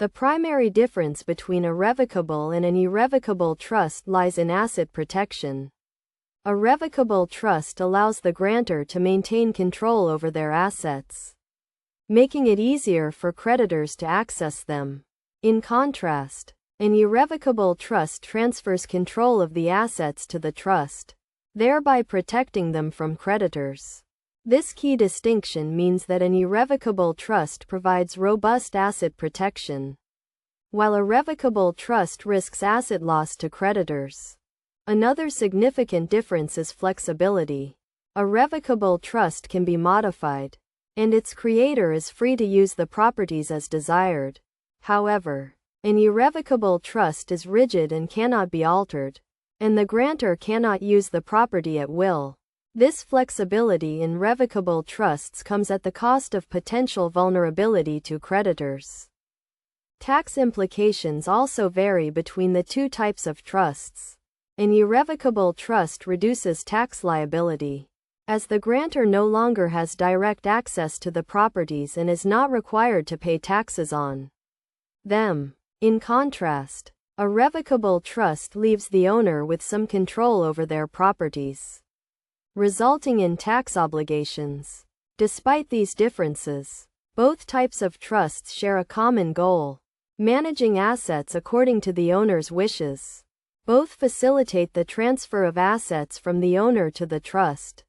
The primary difference between a revocable and an irrevocable trust lies in asset protection. A revocable trust allows the grantor to maintain control over their assets, making it easier for creditors to access them. In contrast, an irrevocable trust transfers control of the assets to the trust, thereby protecting them from creditors. This key distinction means that an irrevocable trust provides robust asset protection, while a revocable trust risks asset loss to creditors. Another significant difference is flexibility. A revocable trust can be modified, and its creator is free to use the properties as desired. However, an irrevocable trust is rigid and cannot be altered, and the grantor cannot use the property at will. This flexibility in revocable trusts comes at the cost of potential vulnerability to creditors. Tax implications also vary between the two types of trusts. An irrevocable trust reduces tax liability, as the grantor no longer has direct access to the properties and is not required to pay taxes on them. In contrast, a revocable trust leaves the owner with some control over their properties, resulting in tax obligations. Despite these differences, both types of trusts share a common goal: managing assets according to the owner's wishes. Both facilitate the transfer of assets from the owner to the trust,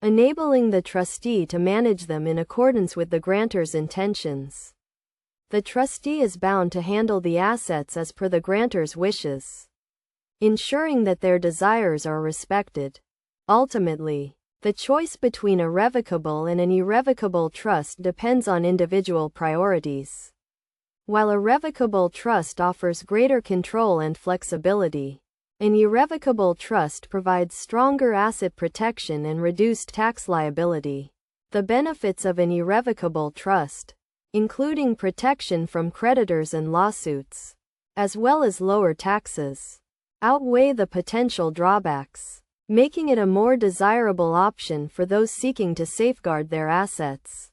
enabling the trustee to manage them in accordance with the grantor's intentions. The trustee is bound to handle the assets as per the grantor's wishes, ensuring that their desires are respected. Ultimately, the choice between a revocable and an irrevocable trust depends on individual priorities. While a revocable trust offers greater control and flexibility, an irrevocable trust provides stronger asset protection and reduced tax liability. The benefits of an irrevocable trust, including protection from creditors and lawsuits, as well as lower taxes, outweigh the potential drawbacks, making it a more desirable option for those seeking to safeguard their assets.